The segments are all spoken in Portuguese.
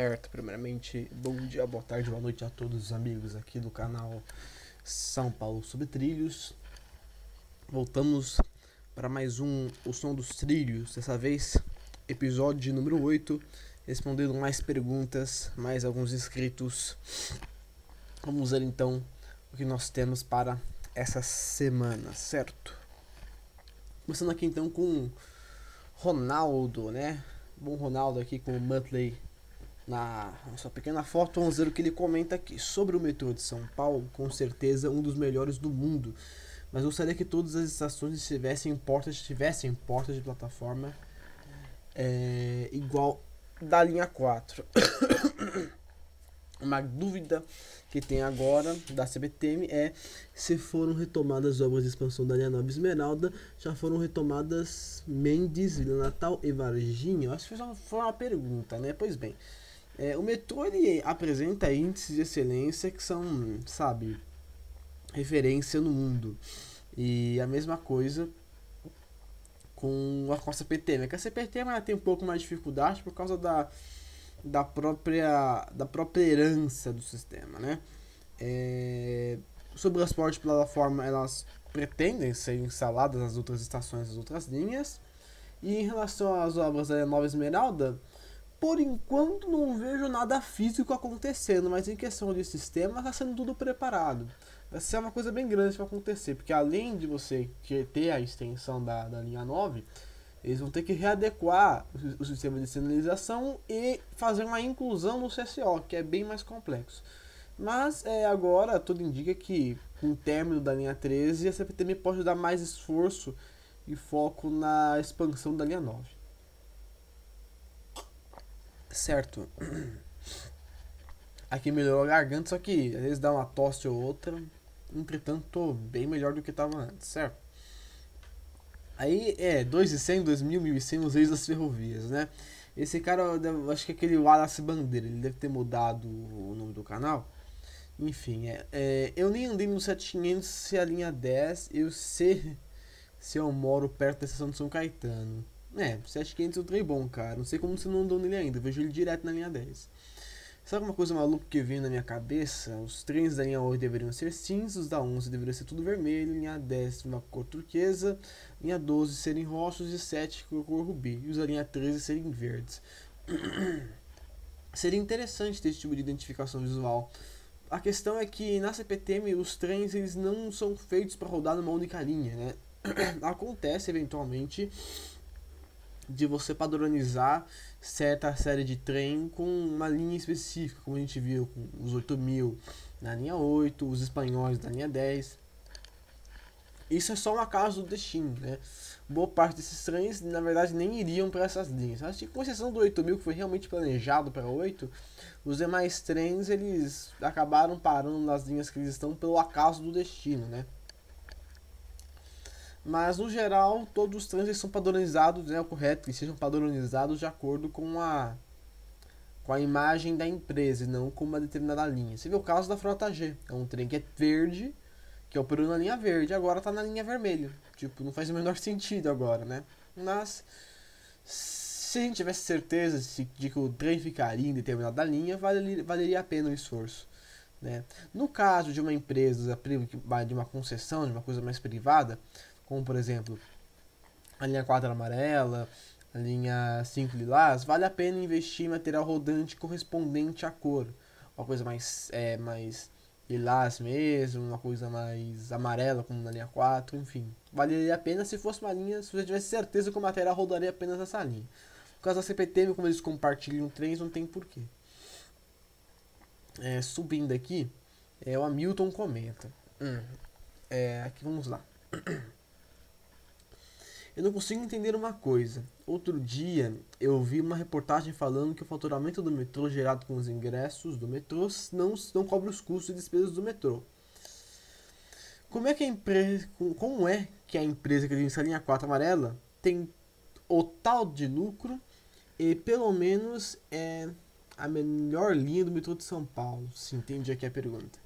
Certo, primeiramente, bom dia, boa tarde, boa noite a todos os amigos aqui do canal São Paulo sobre Trilhos. Voltamos para mais um O Som dos Trilhos, dessa vez episódio número 8, respondendo mais perguntas, mais alguns inscritos. Vamos ver então o que nós temos para essa semana, certo? Começando aqui então com Ronaldo, né? Bom Ronaldo aqui com o Muttley na sua pequena foto. Vamos ver o que ele comenta aqui sobre o metrô de São Paulo. Com certeza um dos melhores do mundo, mas gostaria que todas as estações tivessem portas de plataforma igual da linha 4. Uma dúvida que tem agora da CPTM é se foram retomadas as obras de expansão da linha 9 Esmeralda, já foram retomadas Mendes, Vila Natal e Varginha. Acho que foi uma pergunta, né? Pois bem, o metrô ele apresenta índices de excelência que são, sabe, referência no mundo. E a mesma coisa com a CPTM. Que a CPTM ela tem um pouco mais de dificuldade por causa da própria herança do sistema, né? Sobre o transporte de plataforma, elas pretendem ser instaladas nas outras estações das outras linhas. E em relação às obras da Nova Esmeralda, por enquanto não vejo nada físico acontecendo, mas em questão de sistema está sendo tudo preparado. Vai ser uma coisa bem grande para acontecer, porque além de você ter a extensão da linha 9, eles vão ter que readequar o sistema de sinalização e fazer uma inclusão no CCO, que é bem mais complexo. Mas agora tudo indica que com o término da linha 13, a CPTM pode dar mais esforço e foco na expansão da linha 9. Certo. Aqui melhorou a garganta, só que às vezes dá uma tosse ou outra. Entretanto, tô bem melhor do que estava antes, certo? Aí 2.100, 2.000, 1.100 os reis das ferrovias, né? Esse cara, eu acho que é aquele Wallace Bandeira, ele deve ter mudado o nome do canal. Enfim, eu nem andei no 7500 se a linha 10, eu sei se eu moro perto da estação de São Caetano. 7500 é um trem bom, cara. Não sei como você não andou nele ainda, eu vejo ele direto na linha 10. Sabe uma coisa maluca que veio na minha cabeça? Os trens da linha 8 deveriam ser cinzas, os da 11 deveriam ser tudo vermelho, linha 10 uma cor turquesa, linha 12 serem roxos e 7 cor rubi, e os da linha 13 serem verdes. Seria interessante ter esse tipo de identificação visual. A questão é que na CPTM os trens eles não são feitos para rodar numa única linha, né? Acontece eventualmente de você padronizar certa série de trem com uma linha específica, como a gente viu com os 8000 na linha 8, os espanhóis na linha 10. Isso é só um acaso do destino, né? Boa parte desses trens, na verdade, nem iriam para essas linhas. Acho que com exceção do 8000, que foi realmente planejado para 8, os demais trens, eles acabaram parando nas linhas que eles estão pelo acaso do destino, né? Mas no geral, todos os trens são padronizados, né? É o correto que sejam padronizados de acordo com a imagem da empresa e não com uma determinada linha. Você vê o caso da Frota G, é um trem que é verde, que operou na linha verde, agora está na linha vermelha. Tipo, não faz o menor sentido agora, né? Mas se a gente tivesse certeza de que o trem ficaria em determinada linha, valeria a pena o esforço, né? No caso de uma empresa, de uma concessão, de uma coisa mais privada, como por exemplo a linha 4 amarela, a linha 5 lilás, vale a pena investir em material rodante correspondente à cor. Uma coisa mais lilás mesmo, uma coisa mais amarela como na linha 4, enfim. Valeria a pena se fosse uma linha, se você tivesse certeza que o material rodaria apenas nessa linha. No caso da CPTM, como eles compartilham trens, não tem porquê. Subindo aqui, o Hamilton comenta. Aqui vamos lá. Eu não consigo entender uma coisa. Outro dia eu vi uma reportagem falando que o faturamento do metrô gerado com os ingressos do metrô não cobre os custos e despesas do metrô. Como é que a empresa que administra a linha 4 amarela tem o tal de lucro e pelo menos é a melhor linha do metrô de São Paulo? Se entende aqui a pergunta.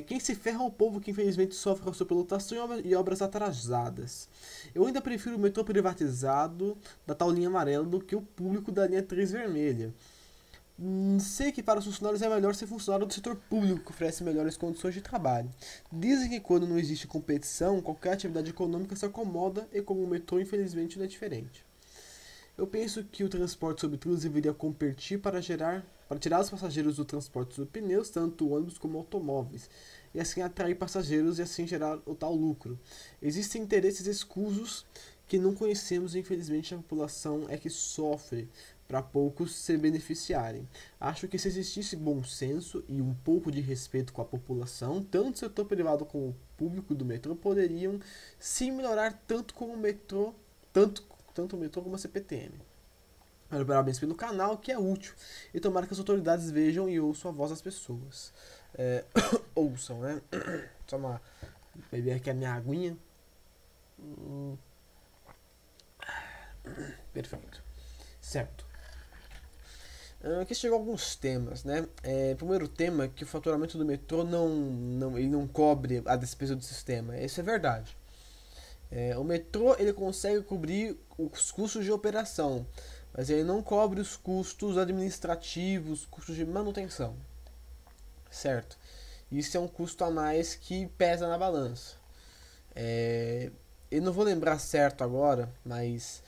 Quem se ferra é o povo que infelizmente sofre com a superlotação e obras atrasadas. Eu ainda prefiro o metrô privatizado da tal linha amarela do que o público da linha 3 vermelha. Sei que para os funcionários é melhor ser funcionário do setor público, que oferece melhores condições de trabalho. Dizem que quando não existe competição, qualquer atividade econômica se acomoda e como o metrô, infelizmente, não é diferente. Eu penso que o transporte sobre trilhos deveria competir para tirar os passageiros do transporte sobre pneus, tanto ônibus como automóveis, e assim atrair passageiros e assim gerar o tal lucro. Existem interesses escusos que não conhecemos e infelizmente a população é que sofre para poucos se beneficiarem. Acho que se existisse bom senso e um pouco de respeito com a população, tanto o setor privado como o público do metrô poderiam se melhorar tanto como o metrô, tanto o metrô como a CPTM. Parabéns pelo canal, que é útil. E tomara que as autoridades vejam e ouçam a voz das pessoas. Ouçam, né? Só uma beber aqui a minha aguinha. Perfeito. Certo. Aqui chegou alguns temas, né? Primeiro tema que o faturamento do metrô ele não cobre a despesa do sistema. Isso é verdade. O metrô ele consegue cobrir os custos de operação, mas ele não cobre os custos administrativos, custos de manutenção, certo? Isso é um custo a mais que pesa na balança. Eu não vou lembrar certo agora, mas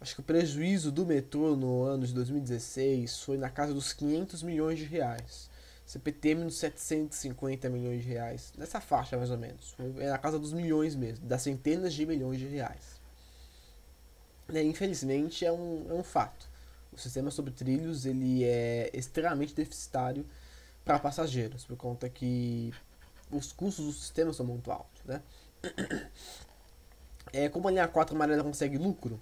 acho que o prejuízo do metrô no ano de 2016 foi na casa dos 500 milhões de reais. CPTM nos 750 milhões de reais. Nessa faixa, mais ou menos. É na casa dos milhões mesmo. Das centenas de milhões de reais. Infelizmente, é um fato. O sistema sobre trilhos ele é extremamente deficitário para passageiros. Por conta que os custos do sistema são muito altos. Né? Como a linha 4 amarela consegue lucro?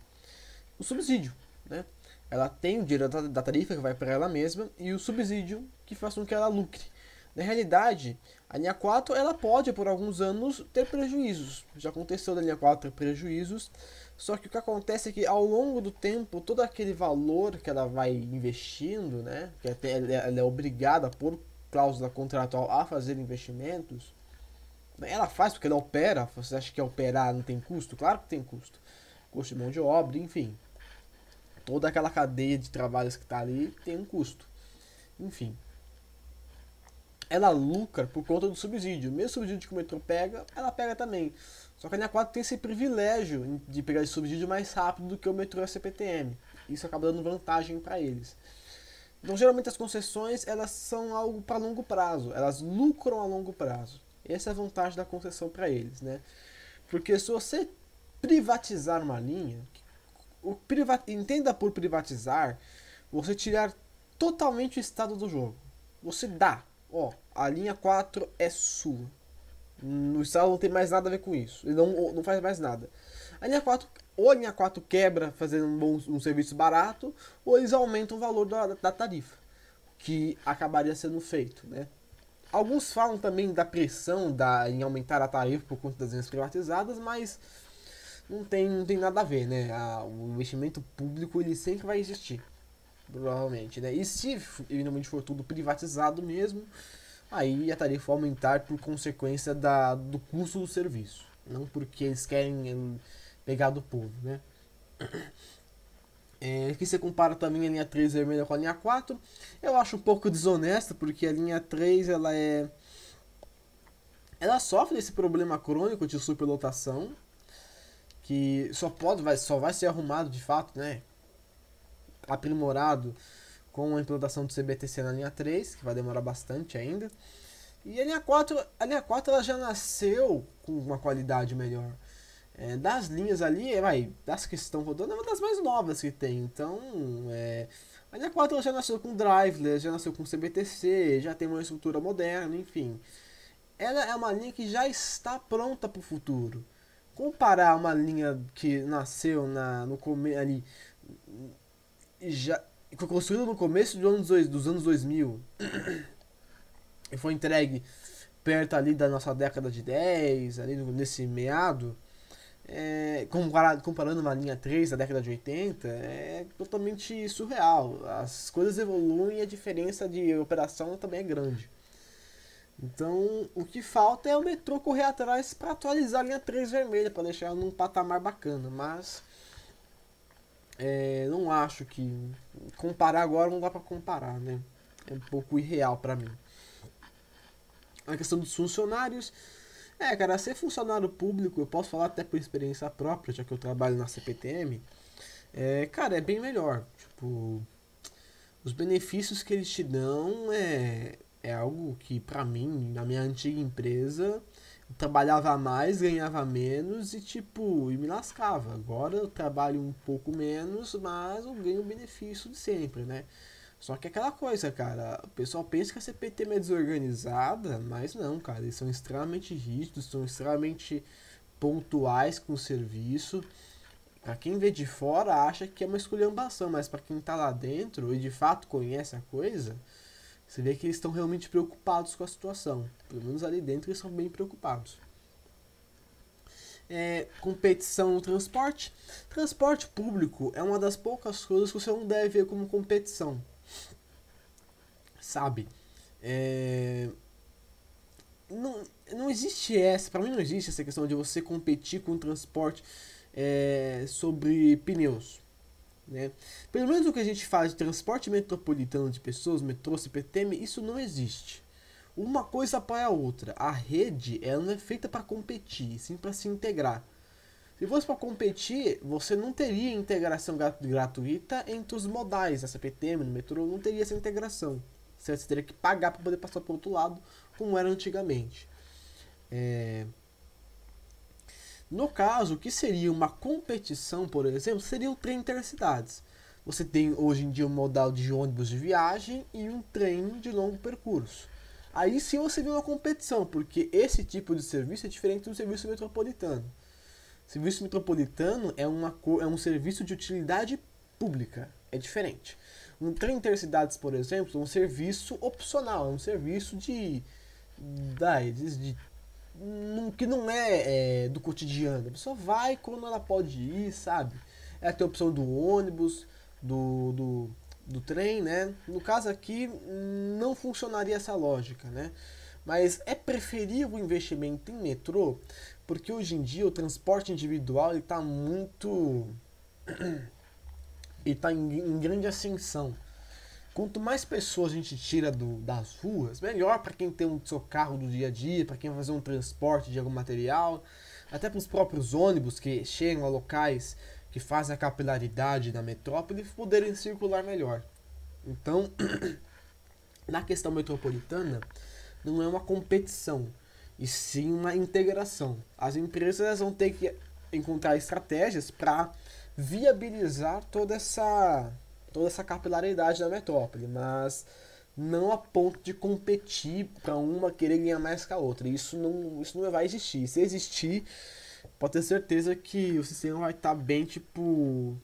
O subsídio. Né? Ela tem o dinheiro da tarifa que vai para ela mesma e o subsídio que faz com que ela lucre. Na realidade, a linha 4 ela pode por alguns anos ter prejuízos. Já aconteceu da linha 4 ter prejuízos, só que o que acontece é que ao longo do tempo, todo aquele valor que ela vai investindo, né, que ela é obrigada por cláusula contratual a fazer investimentos, ela faz porque ela opera. Você acha que operar não tem custo? Claro que tem custo. Custo de mão de obra, enfim. Toda aquela cadeia de trabalhos que está ali tem um custo. Enfim. Ela lucra por conta do subsídio. O mesmo subsídio que o metrô pega, ela pega também. Só que a linha 4 tem esse privilégio de pegar esse subsídio mais rápido do que o metrô e a CPTM. Isso acaba dando vantagem para eles. Então, geralmente as concessões elas são algo para longo prazo. Elas lucram a longo prazo. Essa é a vantagem da concessão para eles, né? Porque se você privatizar uma linha, entenda por privatizar, você tirar totalmente o estado do jogo. Você dá, a linha 4 é sua. O estado não tem mais nada a ver com isso. Ele não faz mais nada. A linha 4, ou a linha 4 quebra fazendo um serviço barato, ou eles aumentam o valor da tarifa, que acabaria sendo feito, né? Alguns falam também da pressão em aumentar a tarifa por conta das linhas privatizadas, mas não tem nada a ver, né? O investimento público ele sempre vai existir, provavelmente, né? E se eventualmente for tudo privatizado mesmo, aí a tarifa vai aumentar por consequência do custo do serviço, não porque eles querem pegar do povo, né? Aqui você compara também a linha 3 vermelha com a linha 4. Eu acho um pouco desonesta, porque a linha 3 ela sofre desse problema crônico de superlotação, que só vai ser arrumado de fato, né? Aprimorado com a implantação do CBTC na linha 3, que vai demorar bastante ainda. E a linha 4 ela já nasceu com uma qualidade melhor. Das linhas ali, das que estão rodando, é uma das mais novas que tem. Então, a linha 4 ela já nasceu com driveless, já nasceu com CBTC, já tem uma estrutura moderna, enfim. Ela é uma linha que já está pronta para o futuro. Comparar uma linha que nasceu no começo ali, já foi construída no começo dos anos 2000 e foi entregue perto ali da nossa década de 10, ali nesse meado, comparando uma linha 3 da década de 80, é totalmente surreal. As coisas evoluem e a diferença de operação também é grande. Então, o que falta é o metrô correr atrás para atualizar a linha 3 vermelha, para deixar ela num patamar bacana, mas Não acho que comparar agora não dá pra comparar, né? É um pouco irreal pra mim. A questão dos funcionários, cara, ser funcionário público, eu posso falar até por experiência própria, já que eu trabalho na CPTM, cara, é bem melhor. Tipo, os benefícios que eles te dão é algo que, pra mim, na minha antiga empresa, eu trabalhava mais, ganhava menos e, tipo, e me lascava. Agora eu trabalho um pouco menos, mas eu ganho o benefício de sempre, né? Só que é aquela coisa, cara, o pessoal pensa que a CPT é desorganizada, mas não, cara, eles são extremamente rígidos, são extremamente pontuais com o serviço. Pra quem vê de fora acha que é uma esculhambação, mas pra quem tá lá dentro e de fato conhece a coisa, você vê que eles estão realmente preocupados com a situação. Pelo menos ali dentro eles são bem preocupados. Competição no transporte. Transporte público é uma das poucas coisas que você não deve ver como competição. Sabe? É, não existe essa, pra mim não existe essa questão de você competir com o transporte sobre pneus. Né? Pelo menos o que a gente faz de transporte metropolitano de pessoas, metrô, CPTM, isso não existe. Uma coisa apoia a outra. A rede ela não é feita para competir, sim para se integrar. Se fosse para competir, você não teria integração gratuita entre os modais. A CPTM, no metrô, não teria essa integração. Você teria que pagar para poder passar para o outro lado, como era antigamente. No caso, o que seria uma competição, por exemplo, seria o trem intercidades. Você tem hoje em dia um modal de ônibus de viagem e um trem de longo percurso. Aí sim você vê uma competição, porque esse tipo de serviço é diferente do serviço metropolitano. O serviço metropolitano é um serviço de utilidade pública, é diferente. Um trem intercidades, por exemplo, é um serviço opcional, é um serviço de que não do cotidiano. A pessoa vai quando ela pode ir, sabe? Ela tem a opção do ônibus, do trem, né? No caso aqui, não funcionaria essa lógica, né? Mas é preferível o investimento em metrô, porque hoje em dia o transporte individual está muito. Ele está em grande ascensão. Quanto mais pessoas a gente tira das ruas, melhor para quem tem o seu carro do dia a dia, para quem vai fazer um transporte de algum material, até para os próprios ônibus que chegam a locais que fazem a capilaridade da metrópole poderem circular melhor. Então, na questão metropolitana, não é uma competição, e sim uma integração. As empresas vão ter que encontrar estratégias para viabilizar toda essa capilaridade da metrópole, mas não a ponto de competir para uma querer ganhar mais que a outra. Isso não vai existir. Se existir, pode ter certeza que o sistema vai estar bem, tipo,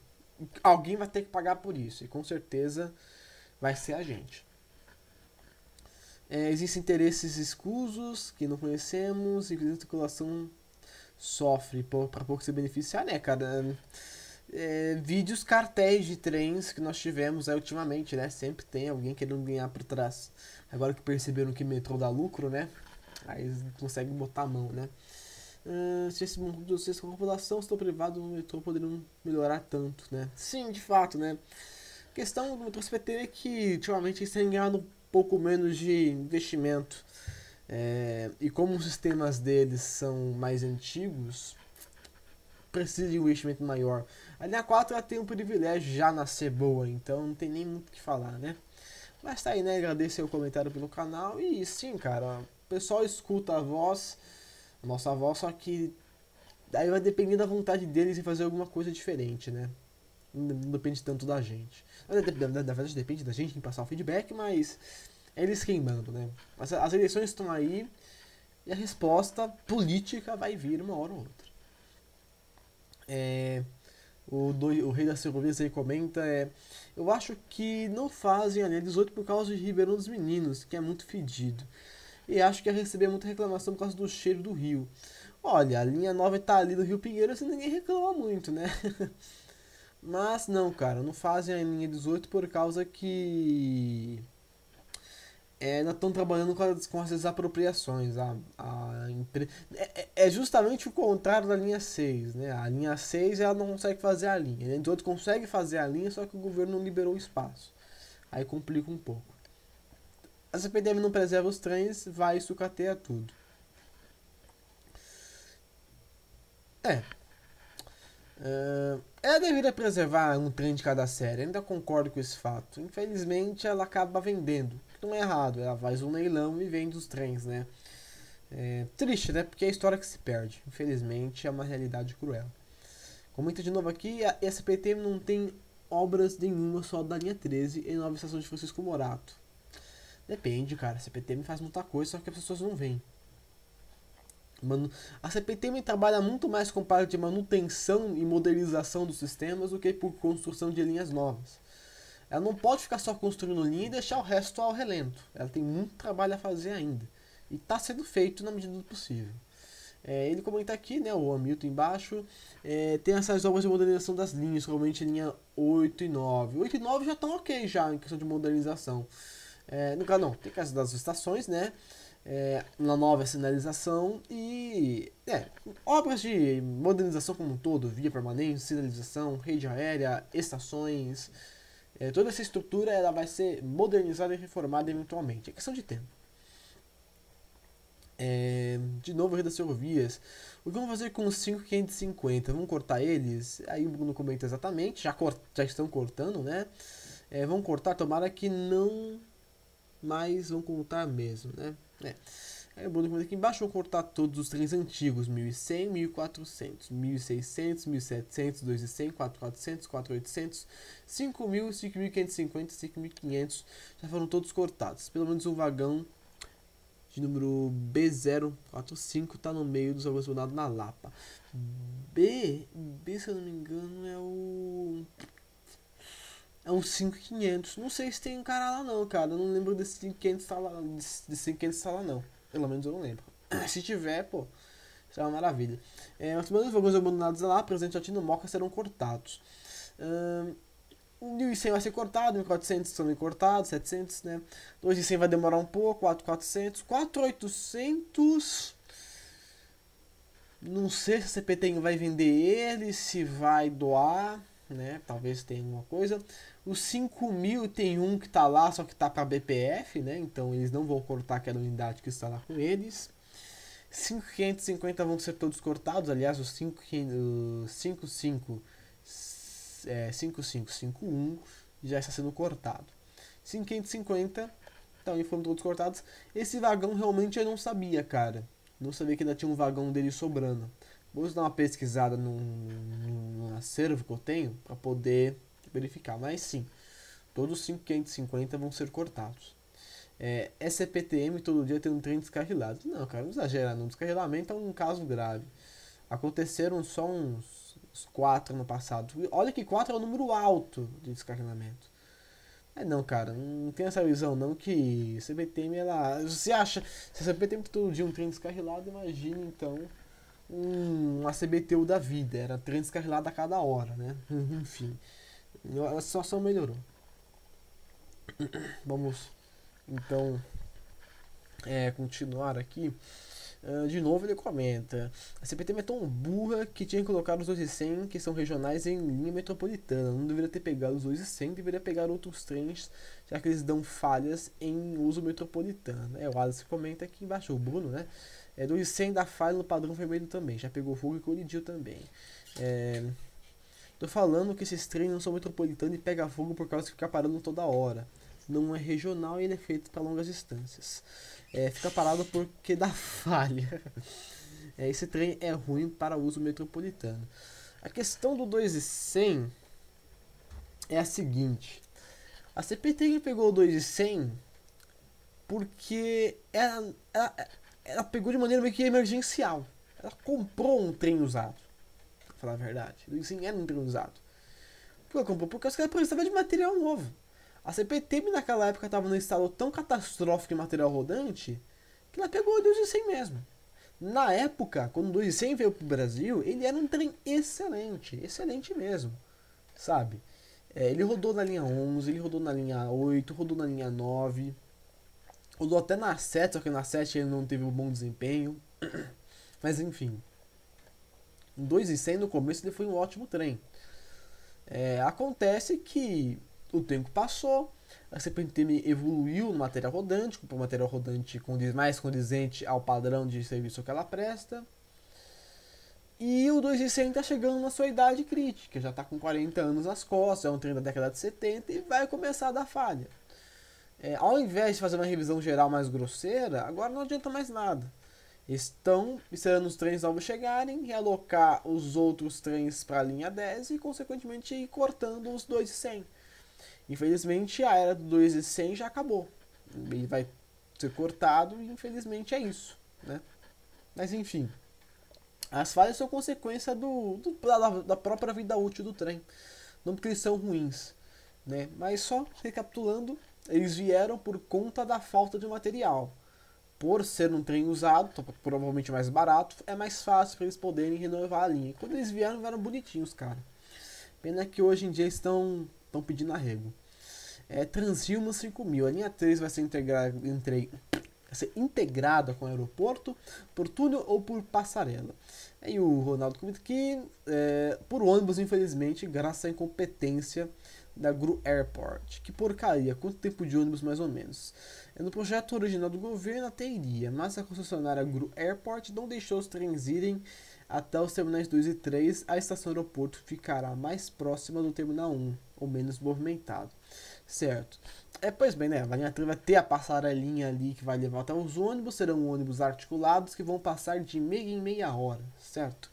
alguém vai ter que pagar por isso, e com certeza vai ser a gente. Existem interesses escusos que não conhecemos, e a circulação sofre para pouco se beneficiar, né, cara? Vídeos cartéis de trens que nós tivemos aí ultimamente, né? Sempre tem alguém querendo ganhar por trás. Agora que perceberam que metrô dá lucro, né? Aí eles conseguem botar a mão, né? Se esse mundo de vocês com a população, estou privado no metrô poderiam melhorar tanto, né? Sim, de fato, né? A questão do metrô CPT é que ultimamente eles têm ganhado um pouco menos de investimento. E como os sistemas deles são mais antigos, precisa de um investimento maior. A linha 4 ela tem um privilégio já nascer boa, então não tem nem muito o que falar, né? Mas tá aí, né? Agradeço o comentário pelo canal. E sim, cara, o pessoal escuta a nossa voz, só que aí vai depender da vontade deles em fazer alguma coisa diferente, né? Não depende tanto da gente. Na verdade, depende da gente em passar o feedback, mas é eles quem mandam, né? As eleições estão aí e a resposta política vai vir uma hora ou outra. O Rei das Ferrovias aí comenta eu acho que não fazem a linha 18 por causa de Ribeirão dos Meninos, que é muito fedido. E acho que ia receber muita reclamação por causa do cheiro do rio. Olha, a linha 9 tá ali no Rio Pinheiros e ninguém reclama muito, né? Mas não, cara, não fazem a linha 18 por causa que ainda estão trabalhando com as desapropriações. A É justamente o contrário da linha 6, né? A linha 6 ela não consegue fazer a linha. A linha 18 consegue fazer a linha, só que o governo não liberou o espaço. Aí complica um pouco. A CPTM não preserva os trens, vai sucatear tudo. É. Ela deveria preservar um trem de cada série, ainda concordo com esse fato. Infelizmente, ela acaba vendendo. Não é errado, ela faz um leilão e vende os trens, né? É triste, né? Porque é a história que se perde. Infelizmente, é uma realidade cruel. Comenta de novo aqui, a SPTM não tem obras nenhuma só da linha 13 em Nova Estação de Francisco Morato. Depende, cara. A CPTM faz muita coisa, só que as pessoas não veem. A CPTM trabalha muito mais com parte de manutenção e modernização dos sistemas do que por construção de linhas novas. Ela não pode ficar só construindo linha e deixar o resto ao relento. Ela tem muito trabalho a fazer ainda. E está sendo feito na medida do possível. Ele comenta aqui, né, o Hamilton embaixo, tem essas obras de modernização das linhas, realmente linha 8 e 9. 8 e 9 já estão ok já em questão de modernização. No caso não, tem caso das estações, né? Na nova sinalização e obras de modernização como um todo, via permanente, sinalização, rede aérea, estações, toda essa estrutura ela vai ser modernizada e reformada eventualmente, é questão de tempo. De novo, rede das ferrovias. O que vamos fazer com os 5.550? Vamos cortar eles? Aí o Bruno comenta exatamente, já estão cortando, né? Vão cortar, tomara que não, mas vão cortar mesmo, né? Aí o Bruno comenta aqui embaixo, vão cortar todos os trens antigos, 1100, 1400, 1600, 1700, 2100, 4400, 4800, 5000, 5550, 5500, já foram todos cortados. Pelo menos um vagão de número B045 tá no meio dos abandonados na Lapa. B, se eu não me engano, é um 5500. Não sei se tem um cara lá não, cara. Eu não lembro desse 5500 tá lá, desse 5500 tá lá não. Pelo menos eu não lembro. Se tiver, pô, será uma maravilha. Os primeiros vagões abandonados lá, presente aqui no Moca, serão cortados. O 1100 vai ser cortado, 1400 também cortado, 700, né? 2100 vai demorar um pouco, 4400, 4800. Não sei se a CPT vai vender ele, se vai doar, né? Talvez tenha alguma coisa. Os 5000 tem um que tá lá, só que tá para BPF, né? Então eles não vão cortar aquela unidade que está lá com eles. 5550 vão ser todos cortados, aliás, os 5551 já está sendo cortado. 5550 também foram todos cortados. Esse vagão realmente eu não sabia, cara. Não sabia que ainda tinha um vagão dele sobrando. Vou dar uma pesquisada num acervo que eu tenho para poder verificar. Mas sim, todos os 5550 vão ser cortados. SPTM todo dia tem um trem descarrilado. Não, cara, não exagera. Não. Descarrilamento é um caso grave. Aconteceram só uns 4 no passado. Olha que 4 é o número alto de descarrilamento. Não, cara, não tem essa visão não que a CPTM ela. Você acha. Se a CPTM todo dia um trem descarrilado, imagina então uma CBTU da vida. Era trem descarrilado a cada hora, né? Enfim. A situação melhorou. Vamos então continuar aqui. De novo ele comenta: a CPTM é tão burra que tinha que colocar os 200 que são regionais em linha metropolitana. Não deveria ter pegado os 200, deveria pegar outros trens, já que eles dão falhas em uso metropolitano. O Alice comenta aqui embaixo, o Bruno, né? 200 dá falha no padrão vermelho também, já pegou fogo e colidiu também. Tô falando que esses trens não são metropolitanos e pega fogo por causa de ficar parando toda hora. Não é regional e ele é feito para longas distâncias. Fica parado porque dá falha. Esse trem é ruim para uso metropolitano. A questão do 2.100 é a seguinte: a CPT pegou o 2.100 porque ela pegou de maneira meio que emergencial. Ela comprou um trem usado, pra falar a verdade. O 2.100 era um trem usado. Por que ela comprou? Porque os caras precisavam de material novo. A CPTM naquela época estava num estado tão catastrófico em material rodante que ela pegou o 2.100 mesmo. Na época, quando o 2.100 veio pro Brasil, ele era um trem excelente, excelente mesmo, sabe? Ele rodou na linha 11, ele rodou na linha 8, rodou na linha 9. Rodou até na 7, só que na 7 ele não teve um bom desempenho. Mas enfim. Em 2.100 no começo ele foi um ótimo trem. Acontece que o tempo passou, a CPTM evoluiu no material rodante, comprou um material rodante mais condizente ao padrão de serviço que ela presta. E o 2.100 está chegando na sua idade crítica, já está com 40 anos nas costas, é um trem da década de 70 e vai começar a dar falha. Ao invés de fazer uma revisão geral mais grosseira, agora não adianta mais nada. Estão esperando os trens novos chegarem, realocar os outros trens para a linha 10 e, consequentemente, ir cortando os 2.100. Infelizmente, a era do 2.100 já acabou. Ele vai ser cortado e, infelizmente, é isso, né? Mas, enfim, as falhas são consequência da própria vida útil do trem. Não porque eles são ruins, né? Mas só recapitulando, eles vieram por conta da falta de material. Por ser um trem usado, provavelmente mais barato, é mais fácil para eles poderem renovar a linha. Quando eles vieram bonitinhos, cara. Pena que hoje em dia estão pedindo arrego. Transfilma 5000. A linha 3 vai ser integrada com o aeroporto por túnel ou por passarela. Aí o Ronaldo comenta que por ônibus, infelizmente, graças à incompetência da GRU Airport. Que porcaria, quanto tempo de ônibus mais ou menos? No projeto original do governo até iria, mas a concessionária GRU Airport não deixou os trens irem até os terminais 2 e 3, a estação aeroporto ficará mais próxima do terminal 1, ou menos movimentado. Certo. Pois bem, né? A linha 3 vai ter a passarelinha ali que vai levar até os ônibus, serão ônibus articulados que vão passar de meia em meia hora, certo?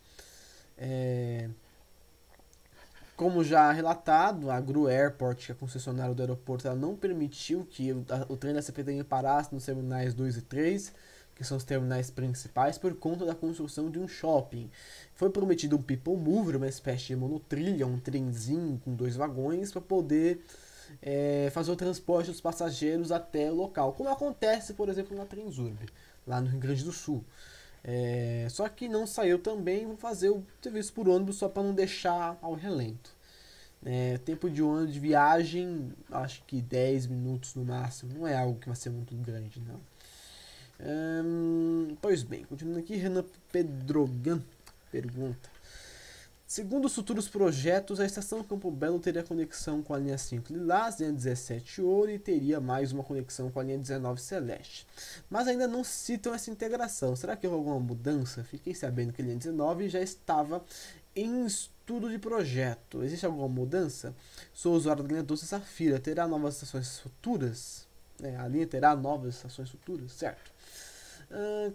Como já relatado, a GRU Airport, que é a concessionária do aeroporto, ela não permitiu que o trem da CPTM parasse nos terminais 2 e 3, que são os terminais principais, por conta da construção de um shopping. Foi prometido um people mover, uma espécie de monotrilha, um trenzinho com 2 vagões, para poder fazer o transporte dos passageiros até o local, como acontece, por exemplo, na Transurb, lá no Rio Grande do Sul. Só que não saiu também, vou fazer o serviço por ônibus só para não deixar ao relento. Tempo de ônibus de viagem, acho que 10 minutos no máximo, não é algo que vai ser muito grande, não. Pois bem, continuando aqui, Renan Pedrogan pergunta: segundo os futuros projetos, a estação Campo Belo teria conexão com a linha 5 Lilás, linha 17 Ouro e teria mais uma conexão com a linha 19 Celeste. Mas ainda não citam essa integração. Será que houve alguma mudança? Fiquei sabendo que a linha 19 já estava em estudo de projeto. Existe alguma mudança? Sou usuário da linha 12 Safira. Terá novas estações futuras? A linha terá novas estações futuras? Certo.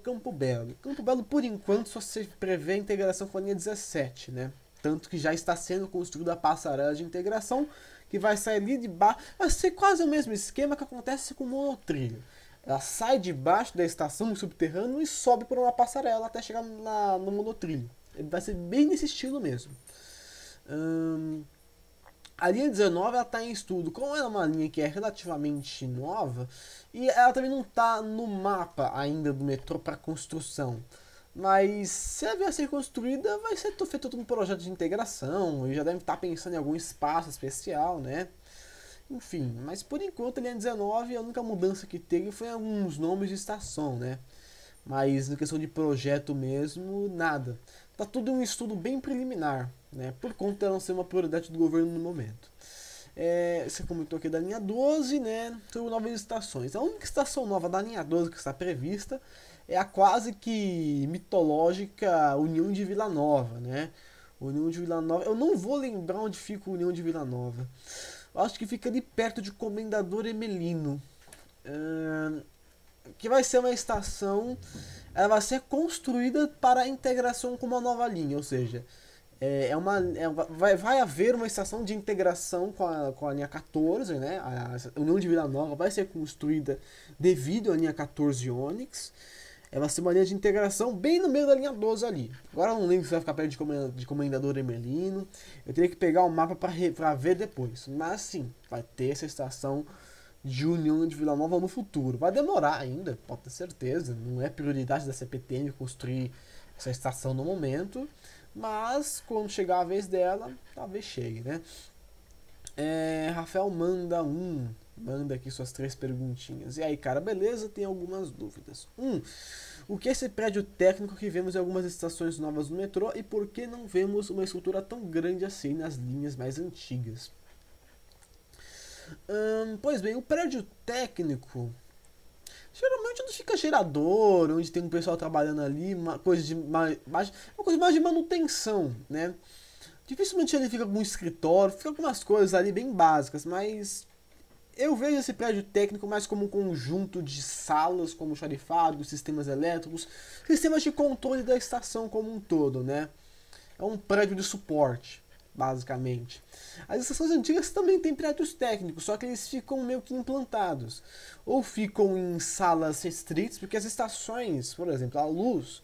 Campo Belo. Campo Belo, por enquanto, só se prevê a integração com a linha 17, né? Tanto que já está sendo construída a passarela de integração, que vai sair ali de baixo. Vai ser quase o mesmo esquema que acontece com o monotrilho. Ela sai de baixo da estação no subterrâneo e sobe por uma passarela até chegar no monotrilho. Vai ser bem nesse estilo mesmo. A linha 19 está em estudo. Como é uma linha que é relativamente nova, e ela também não está no mapa ainda do metrô para construção. Mas se ela vier a ser construída, vai ser feito todo um projeto de integração. E já deve estar pensando em algum espaço especial, né? Enfim, mas por enquanto a linha 19, a única mudança que teve foi alguns nomes de estação, né? Mas na questão de projeto mesmo, nada. Tá tudo em um estudo bem preliminar, né? Por conta de não ser uma prioridade do governo no momento. Você comentou aqui da linha 12, né? Sobre novas estações. A única estação nova da linha 12 que está prevista é a quase que mitológica União de Vila Nova, né? União de Vila Nova. Eu não vou lembrar onde fica a União de Vila Nova. Eu acho que fica ali perto de Comendador Emelino. Que vai ser uma estação, ela vai ser construída para a integração com uma nova linha, ou seja, vai haver uma estação de integração com a linha 14, né? A União de Vila Nova vai ser construída devido à linha 14 Onix. Vai ser uma linha de integração bem no meio da linha 12 ali. Agora eu não lembro se vai ficar perto de Comendador Emelino. Eu teria que pegar o mapa para ver depois. Mas sim, vai ter essa estação de União de Vila Nova no futuro. Vai demorar ainda, pode ter certeza. Não é prioridade da CPTM construir essa estação no momento. Mas quando chegar a vez dela, talvez chegue, né? Rafael manda Manda aqui suas 3 perguntinhas. E aí, cara, beleza? Tem algumas dúvidas. O que é esse prédio técnico que vemos em algumas estações novas no metrô e por que não vemos uma estrutura tão grande assim nas linhas mais antigas? Pois bem, o prédio técnico geralmente onde fica gerador, onde tem um pessoal trabalhando ali, uma coisa mais de manutenção, né? Dificilmente ele fica com um escritório, fica com umas coisas ali bem básicas, mas eu vejo esse prédio técnico mais como um conjunto de salas, como xarifados, sistemas elétricos, sistemas de controle da estação como um todo, né? É um prédio de suporte, basicamente. As estações antigas também têm prédios técnicos, só que eles ficam meio que implantados. Ou ficam em salas restritas, porque as estações, por exemplo, a luz,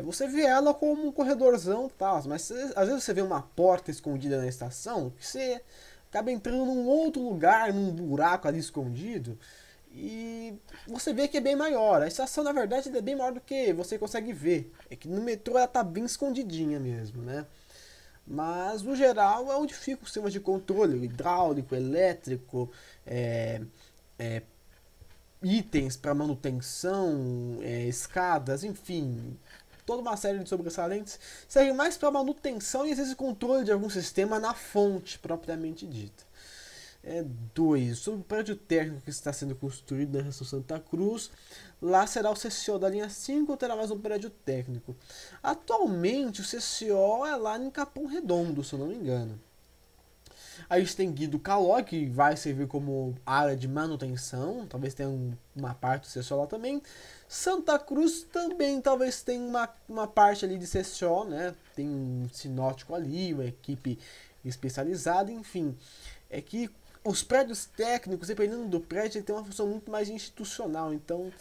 você vê ela como um corredorzão e tal, mas às vezes você vê uma porta escondida na estação, que você acaba entrando num outro lugar, num buraco ali escondido, e você vê que é bem maior. A estação, na verdade, é bem maior do que você consegue ver. É que no metrô ela tá bem escondidinha mesmo, né? Mas, no geral, é onde fica o sistema de controle hidráulico, elétrico, itens para manutenção, escadas, enfim, toda uma série de sobressalentes serve mais para manutenção e às vezes controle de algum sistema na fonte propriamente dita. 2. Sobre o prédio técnico que está sendo construído na Estação Santa Cruz, lá será o CCO da linha 5 ou terá mais um prédio técnico? Atualmente o CCO é lá em Capão Redondo, se eu não me engano. A gente tem Guido Caló, que vai servir como área de manutenção, talvez tenha uma parte do CCO lá também. Santa Cruz também talvez tenha uma parte ali de CCO, né? Tem um sinótico ali, uma equipe especializada, enfim. É que os prédios técnicos, dependendo do prédio, ele tem uma função muito mais institucional, então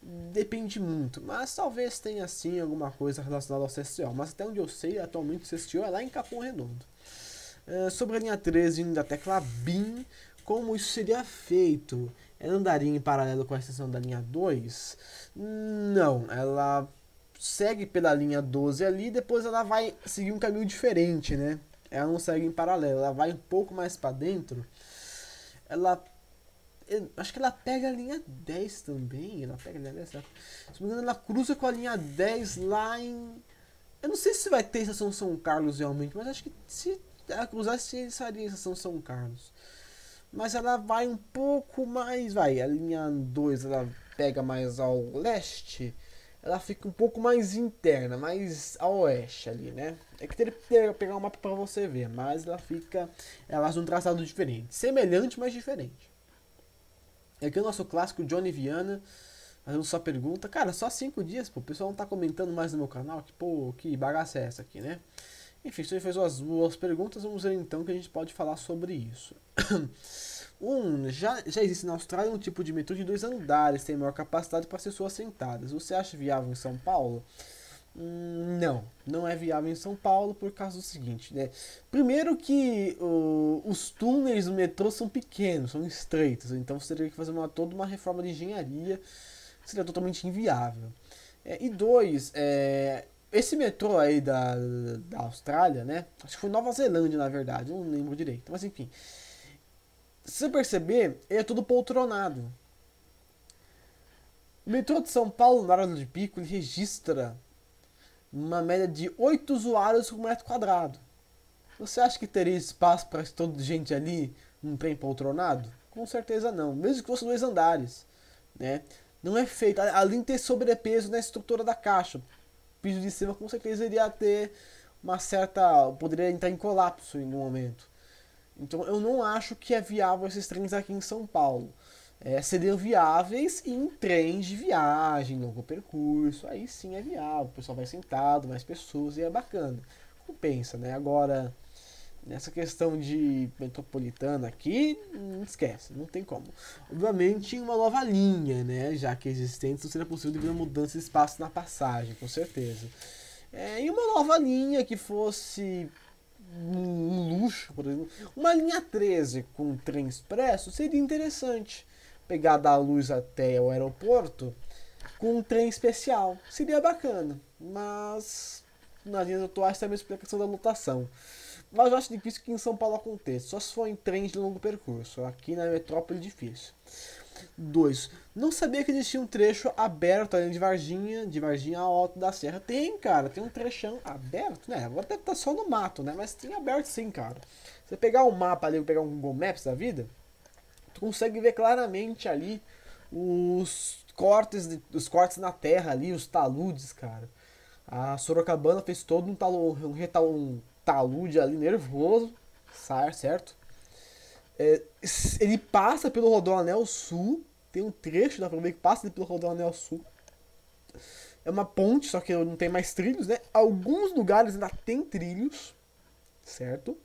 depende muito. Mas talvez tenha sim alguma coisa relacionada ao CCO. Mas até onde eu sei, atualmente o CCO é lá em Capão Redondo. Sobre a linha 13 da tecla BIM, como isso seria feito? Ela andaria em paralelo com a extensão da linha 2? Não, ela segue pela linha 12 ali, depois ela vai seguir um caminho diferente, né? Ela não segue em paralelo, ela vai um pouco mais para dentro. Acho que ela pega a linha 10 também. Ela pega a linha 10, certo? Se não me engano, ela cruza com a linha 10 lá em. Eu não sei se vai ter estação São Carlos realmente, mas acho que se ela cruzasse, seria a estação São Carlos. Mas ela vai um pouco mais. Vai, a linha 2 ela pega mais ao leste. Ela fica um pouco mais interna, mais a oeste ali, né? É que teria que pegar um mapa pra você ver, mas ela fica. Ela faz um traçado diferente. Semelhante, mas diferente. Aqui é o nosso clássico Johnny Viana, fazendo sua pergunta. Cara, só 5 dias, pô. O pessoal não tá comentando mais no meu canal. Que bagaça é essa aqui, né? Enfim, se ele fez as boas perguntas, vamos ver então que a gente pode falar sobre isso. Já existe na Austrália um tipo de metrô de 2 andares, tem maior capacidade para pessoas sentadas. Você acha viável em São Paulo? Não é viável em São Paulo por causa do seguinte, né? Primeiro que os túneis do metrô são pequenos, são estreitos, então você teria que fazer toda uma reforma de engenharia, seria totalmente inviável. E dois, esse metrô aí da Austrália, né? Acho que foi Nova Zelândia, na verdade, não lembro direito, mas enfim. Se você perceber, ele é todo poltronado. O metrô de São Paulo, na hora de pico, ele registra uma média de 8 usuários por metro quadrado. Você acha que teria espaço para toda gente ali num trem poltronado? Com certeza não, mesmo que fosse 2 andares, né? Não é feito, além de ter sobrepeso na estrutura da caixa. O piso de cima com certeza iria ter uma certa. Poderia entrar em colapso em um momento. Então eu não acho que é viável esses trens aqui em São Paulo. Seriam viáveis em trens de viagem, longo percurso, aí sim é viável, o pessoal vai sentado, mais pessoas e é bacana. Compensa, né? Agora, nessa questão de metropolitana aqui, não esquece, não tem como. Obviamente uma nova linha, né? Já que existente, não seria possível devido a mudança de espaço na passagem, com certeza. E uma nova linha que fosse um luxo, por exemplo, uma linha 13 com trem expresso seria interessante. Pegar da Luz até o aeroporto com um trem especial. Seria bacana, mas nas linhas atuais tem a mesma explicação da lotação. Mas eu acho difícil que em São Paulo aconteça, só se for em trens de longo percurso. Aqui na metrópole é difícil. 2. Não sabia que existia um trecho aberto ali de Varginha a Alto da Serra. Tem, cara, tem um trechão aberto, né? Agora deve estar só no mato, né? Mas tem aberto sim, cara. Você pegar um mapa ali, pegar um Google Maps da vida, tu consegue ver claramente ali os cortes na terra ali, os taludes, cara. A Sorocabana fez todo um talude ali nervoso, certo? É, ele passa pelo Rodoanel Sul, tem um trecho da Flamengo que passa pelo Rodoanel Sul. É uma ponte, só que não tem mais trilhos, né? Alguns lugares ainda tem trilhos, certo?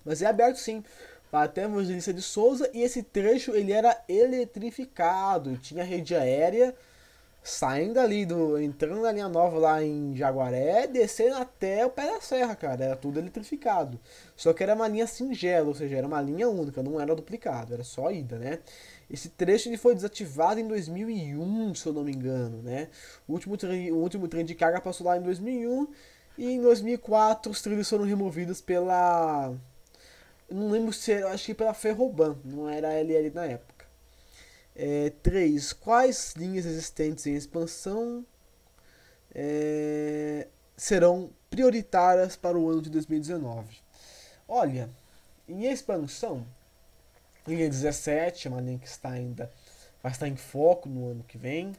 Mas é aberto sim. Vai até Evangelista de Souza e esse trecho ele era eletrificado, tinha rede aérea saindo ali entrando na linha nova lá em Jaguaré, descendo até o pé da serra, cara, era tudo eletrificado. Só que era uma linha singela, ou seja, era uma linha única, não era duplicado, era só ida, né? Esse trecho ele foi desativado em 2001, se eu não me engano, né? O último trem de carga passou lá em 2001 e em 2004 os trilhos foram removidos pela, eu não lembro se era, acho que pela Ferroban, não era a LL na época. 3. Quais linhas existentes em expansão serão prioritárias para o ano de 2019? Olha, em expansão, linha 17 é uma linha que vai estar em foco no ano que vem.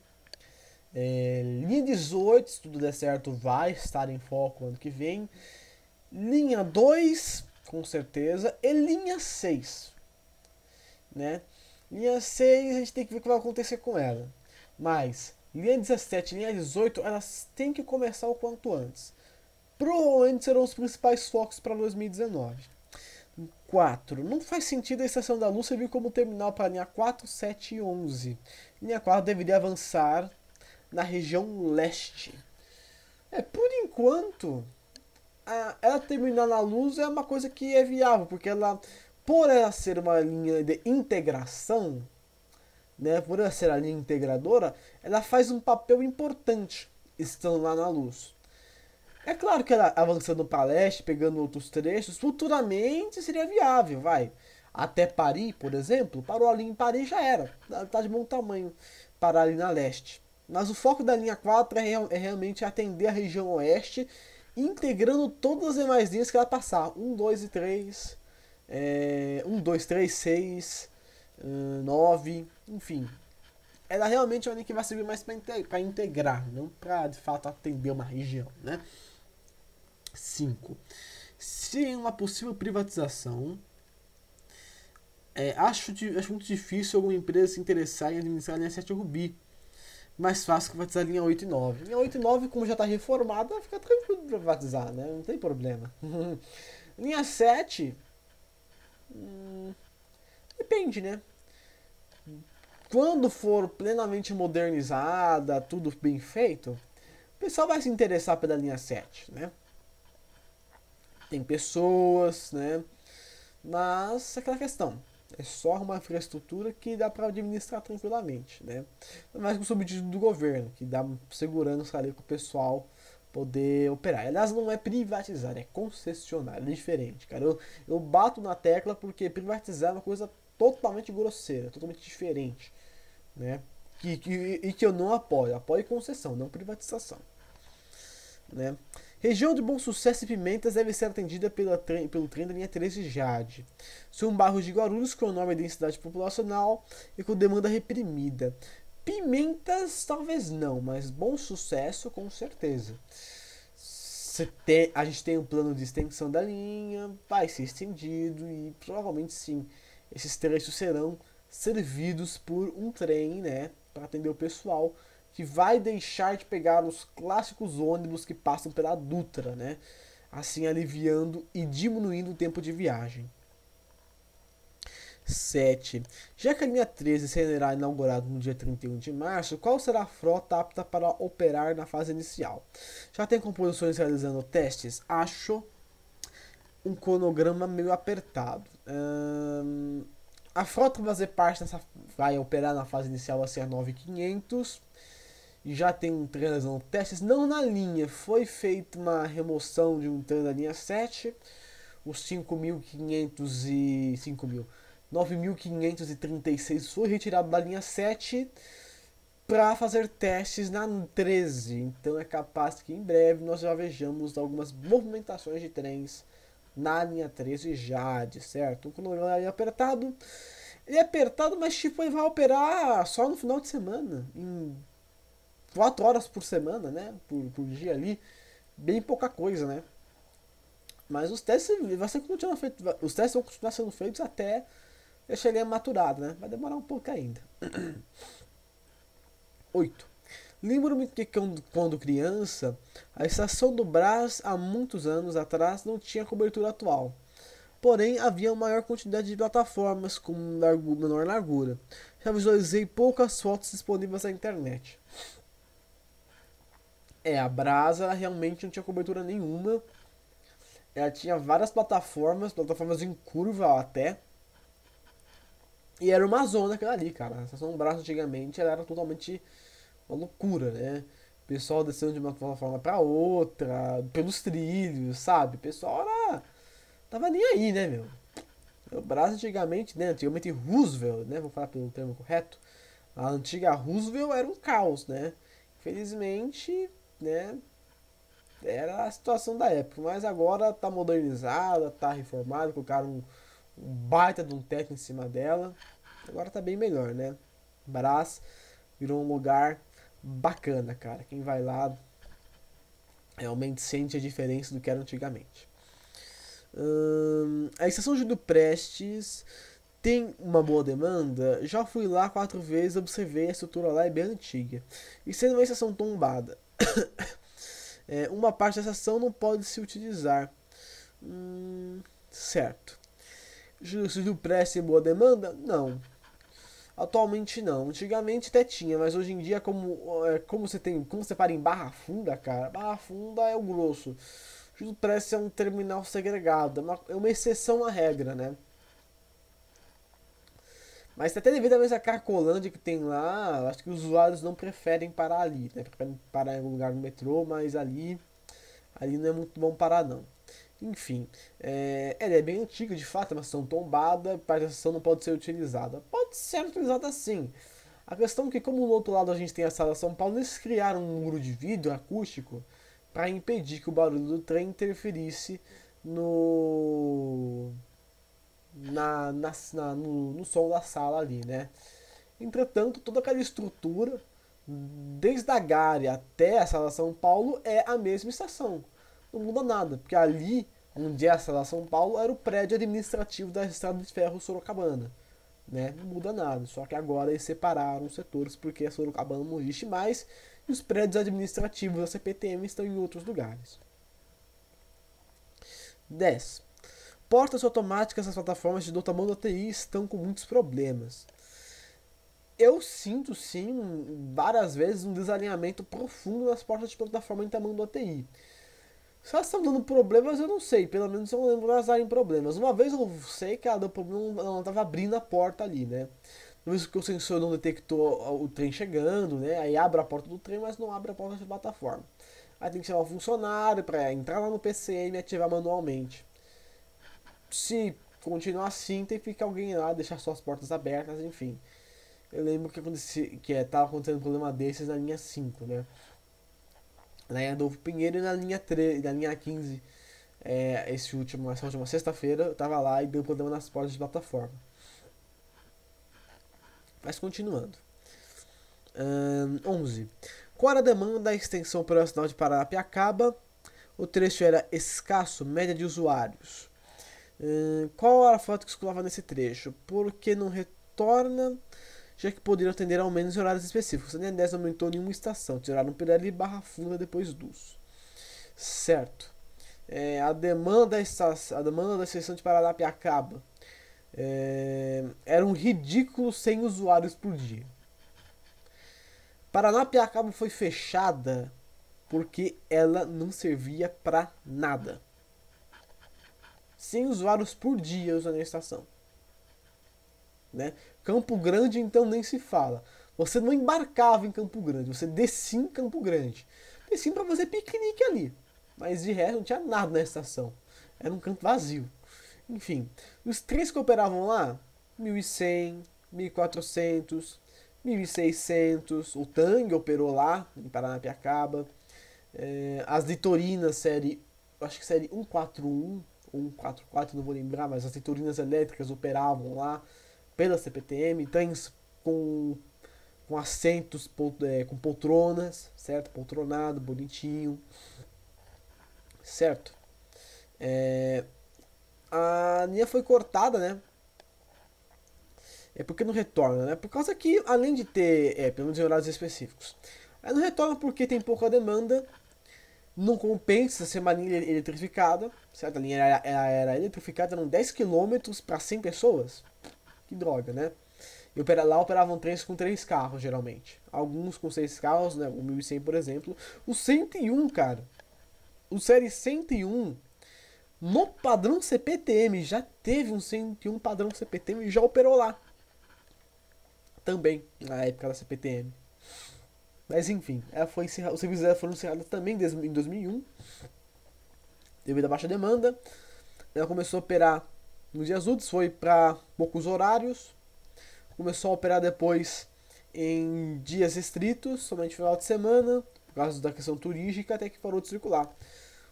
Linha 18, se tudo der certo, vai estar em foco no ano que vem. Linha 2, com certeza. E linha 6, né? Linha 6, a gente tem que ver o que vai acontecer com ela. Mas, linha 17 e linha 18, elas têm que começar o quanto antes. Provavelmente serão os principais focos para 2019. 4. Não faz sentido a Estação da Luz servir como terminal para a linha 4, 7 e 11. Linha 4 deveria avançar na região leste. Por enquanto, ela terminar na Luz é uma coisa que é viável, porque por ela ser uma linha de integração, né, por ela ser a linha integradora, ela faz um papel importante estando lá na Luz. É claro que ela avançando para leste, pegando outros trechos, futuramente seria viável, vai. Até Paris, por exemplo, parou ali em Paris já era. Tá de bom tamanho parar ali na leste. Mas o foco da linha 4 é realmente atender a região oeste, integrando todas as demais linhas que ela passar. 1, 2 e 3. 1, 2, 3, 6, 9, enfim. Ela realmente é uma linha que vai servir mais para integrar, não para de fato atender uma região, né? 5. Se em uma possível privatização, acho muito difícil alguma empresa se interessar em administrar a linha 7 Rubi. Mais fácil que privatizar a linha 8 e 9. Linha 8 e 9, como já está reformada, fica tranquilo de privatizar, né? Não tem problema. Linha 7, depende, né? Quando for plenamente modernizada, tudo bem feito, o pessoal vai se interessar pela linha 7, né? Tem pessoas, né? Mas aquela questão, é só uma infraestrutura que dá para administrar tranquilamente, né? Mas com o subsídio do governo, que dá segurança ali para o pessoal poder operar. Aliás, não é privatizar, é concessionar, é diferente, cara. Eu bato na tecla porque privatizar é uma coisa totalmente grosseira, totalmente diferente, né? Que eu não apoio. Apoio concessão, não privatização, né? Região de Bom Sucesso e Pimentas deve ser atendida pelo trem da linha 13 Jade. São bairros de Guarulhos com enorme densidade populacional e com demanda reprimida. Pimentas talvez não, mas Bom Sucesso com certeza. A gente tem um plano de extensão da linha, vai ser estendido e provavelmente sim, esses trechos serão servidos por um trem, né, para atender o pessoal que vai deixar de pegar os clássicos ônibus que passam pela Dutra, né, assim aliviando e diminuindo o tempo de viagem. 7. Já que a linha 13 será inaugurada no dia 31 de março, qual será a frota apta para operar na fase inicial? Já tem composições realizando testes? Acho um cronograma meio apertado. A frota vai operar na fase inicial a ser 9500. Já tem um trem realizando testes, não na linha. Foi feita uma remoção de um trem da linha 7. os 9.536 foi retirado da linha 7 para fazer testes na 13. Então é capaz que em breve nós já vejamos algumas movimentações de trens na linha 13 já, de certo? O cronograma é apertado. Ele é apertado, mas tipo, ele vai operar só no final de semana. Em 4 horas por semana, né? Por dia ali. Bem pouca coisa, né? Mas os testes, os testes vão continuar sendo feitos até deixar ele maturado, né? Vai demorar um pouco ainda. 8. Lembro-me que quando criança, a estação do Brás, há muitos anos atrás, não tinha cobertura atual. Porém, havia uma maior quantidade de plataformas com menor largura. Já visualizei poucas fotos disponíveis na internet. A Brasa realmente não tinha cobertura nenhuma. Ela tinha várias plataformas em curva até. E era uma zona aquela ali, cara. A estação Brasa antigamente ela era totalmente uma loucura, né? O pessoal descendo de uma plataforma pra outra, pelos trilhos, sabe? O pessoal tava nem aí, né, meu? O Brasa antigamente, né? Antigamente Roosevelt, né? Vou falar pelo termo correto. A antiga Roosevelt era um caos, né? Infelizmente, né? Era a situação da época, mas agora tá modernizada, tá reformada, colocaram um baita de um teto em cima dela. Agora tá bem melhor, né? Brás virou um lugar bacana, cara. Quem vai lá realmente sente a diferença do que era antigamente. A estação Júlio Prestes tem uma boa demanda. Já fui lá 4 vezes, observei, a estrutura lá é bem antiga. E sendo uma estação tombada, uma parte da estação não pode se utilizar. Certo. Júlio Prestes tem boa demanda? Não. Atualmente não. Antigamente até tinha, mas hoje em dia como você para em Barra Funda, cara, Barra Funda é o grosso. Júlio Prestes é um terminal segregado, é uma exceção à regra, né? Mas até devido a essa Cracolândia que tem lá, acho que os usuários não preferem parar ali, né? Preferem parar em algum lugar no metrô, mas ali não é muito bom parar não. Enfim, ela é bem antiga, de fato, é uma estação tombada, a estação não pode ser utilizada. Pode ser utilizada sim. A questão é que, como no outro lado a gente tem a Sala São Paulo, eles criaram um muro de vidro acústico para impedir que o barulho do trem interferisse no, no som da sala ali, né? Entretanto, toda aquela estrutura, desde a Gare até a Sala São Paulo, é a mesma estação. Não muda nada, porque ali onde é a Sala São Paulo era o prédio administrativo da Estrada de Ferro Sorocabana. Né? Não muda nada, só que agora eles separaram os setores porque a Sorocabana não existe mais e os prédios administrativos da CPTM estão em outros lugares. 10. Portas automáticas das plataformas de dotação da TI estão com muitos problemas. Eu sinto sim várias vezes um desalinhamento profundo nas portas de plataforma em tamanho da TI. Se elas estão dando problemas, eu não sei. Pelo menos eu não lembro elas darem problemas. Uma vez eu sei que ela deu problema, ela estava abrindo a porta ali, né? Uma vez que o sensor não detectou o trem chegando, né? Aí abre a porta do trem, mas não abre a porta da plataforma. Aí tem que chamar o funcionário para entrar lá no PCM e ativar manualmente. Se continuar assim, tem que ficar alguém lá, deixar só as portas abertas, enfim. Eu lembro que estava acontecendo um problema desses na linha 5, né? Na linha Adolfo Pinheiro e na linha 15. Essa última sexta-feira eu tava lá e deu problema nas portas de plataforma. Mas continuando. 11. Qual era a demanda da extensão operacional de Paranapiacaba? O trecho era escasso, média de usuários. Qual era a foto que escolava nesse trecho? Por que não retorna? Já que poderiam atender ao menos em horários específicos. A linha 10 não aumentou nenhuma estação, tiraram Pirelli e Barra Funda depois dos. Certo. A demanda da estação de Paranapiacaba era um ridículo 100 usuários por dia. Paranapiacaba foi fechada porque ela não servia para nada. 100 usuários por dia usando a estação. Né? Campo Grande então nem se fala. Você não embarcava em Campo Grande, você descia em Campo Grande. Descia para fazer piquenique ali. Mas de resto não tinha nada na estação. Era um canto vazio. Enfim, os trens que operavam lá, 1100, 1400, 1600, o Tang operou lá, em Paranapiacaba. As Litorinas, acho que série 141 ou 144, não vou lembrar, mas as Litorinas elétricas operavam lá pela CPTM, trens com, com assentos, com poltronas, certo? Poltronado, bonitinho, certo? A linha foi cortada, né? É porque não retorna, né? Por causa que, além de ter, pelo menos em horários específicos, ela não retorna porque tem pouca demanda, não compensa ser uma linha eletrificada, certo? A linha era eletrificada, eram 10 quilômetros para 100 pessoas. Que droga, né? E lá operavam trens com 3 carros, geralmente. Alguns com 6 carros, né? O 1100, por exemplo. O 101, cara. O série 101, no padrão CPTM, já teve um 101 padrão CPTM e já operou lá. Também, na época da CPTM. Mas enfim, os serviços dela foram encerrados também em 2001, devido à baixa demanda. Ela começou a operar nos dias úteis, foi para poucos horários. Começou a operar depois em dias restritos, somente final de semana, por causa da questão turística, até que parou de circular.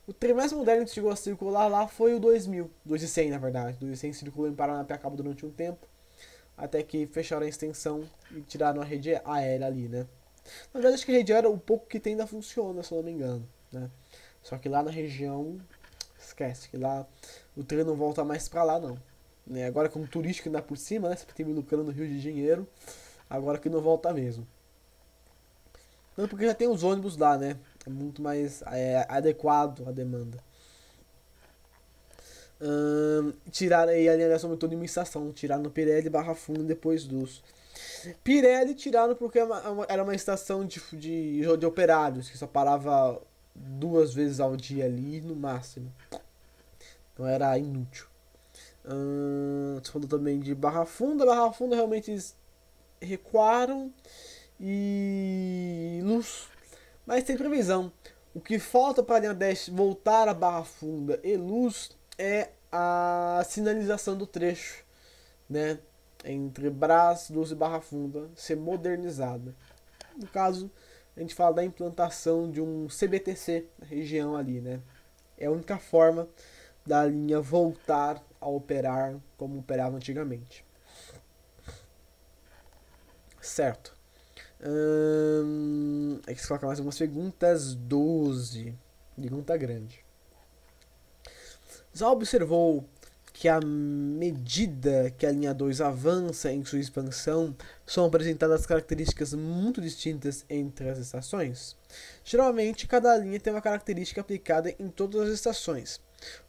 O trem mais moderno que chegou a circular lá foi o 2000, 2100 na verdade. 2100 circulou em Paranapiacaba durante um tempo, até que fecharam a extensão e tiraram a rede aérea ali, né? Na verdade, acho que a rede aérea, o pouco que tem ainda funciona, se eu não me engano, né? Só que lá na região, esquece, que lá o trem não volta mais pra lá, não. Né? Agora com o turístico ainda por cima, né? Você tem me lucrando no Rio de Janeiro, agora que não volta mesmo. Não, porque já tem os ônibus lá, né? É muito mais adequado à demanda. Tiraram aí a linha dessa aumentou de uma estação, tiraram no Pirelli Barra Funda depois dos. Pirelli tiraram porque era uma estação de operários que só parava 2 vezes ao dia ali no máximo. Então era inútil. Você falou também de Barra Funda. Barra Funda realmente eles recuaram. E Luz. Mas tem previsão. O que falta para a linha 10 voltar a Barra Funda e Luz é a sinalização do trecho, né? Entre Brás, Luz e Barra Funda ser modernizada. No caso, a gente fala da implantação de um CBTC na região ali, né? É a única forma da linha voltar a operar como operava antigamente. Certo. É que se coloca mais algumas perguntas. 12. Pergunta grande. Já observou que à medida que a linha 2 avança em sua expansão, são apresentadas características muito distintas entre as estações? Geralmente, cada linha tem uma característica aplicada em todas as estações,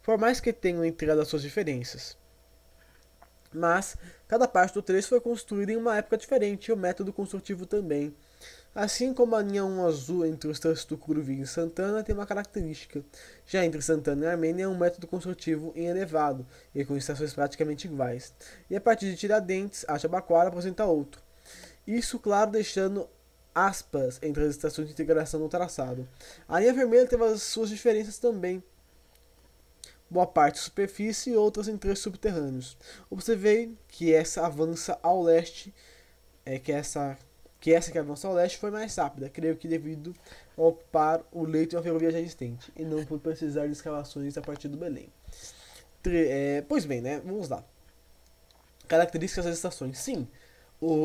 por mais que tenham entre elas suas diferenças. Mas, cada parte do trecho foi construída em uma época diferente e o método construtivo também. Assim como a linha 1 azul entre os trechos do Curuvi e Santana tem uma característica. Já entre Santana e Armênia é um método construtivo em elevado e com estações praticamente iguais. E a partir de Tiradentes, a Jabaquara apresenta outro. Isso, claro, deixando aspas entre as estações de integração no traçado. A linha vermelha teve as suas diferenças também. Boa parte superfície e outras em trechos subterrâneos. Observei que essa avança ao leste, que essa que avança ao leste foi mais rápida, creio que devido a ocupar o leito de uma ferrovia já existente, e não por precisar de escavações a partir do Belém. Pois bem, né? Vamos lá. Características das estações. Sim,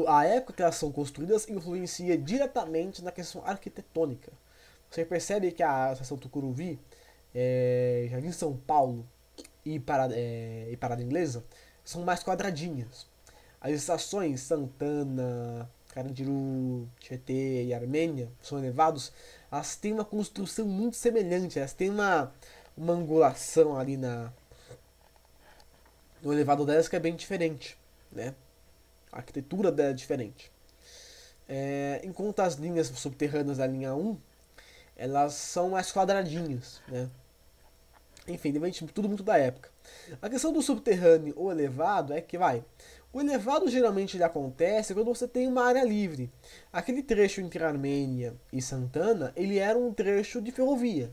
a época que elas são construídas influencia diretamente na questão arquitetônica. Você percebe que a estação Tucuruvi, Jardim São Paulo e Parada Inglesa são mais quadradinhas. As estações Santana, Carandiru, Tietê e Armênia são elevados, elas têm uma construção muito semelhante, elas têm uma angulação ali no elevado delas que é bem diferente, né? A arquitetura dela é diferente. Enquanto as linhas subterrâneas da linha 1, elas são mais quadradinhas, né? Enfim, depende tudo muito da época. A questão do subterrâneo ou elevado é que o elevado geralmente ele acontece quando você tem uma área livre. Aquele trecho entre Armênia e Santana, ele era um trecho de ferrovia.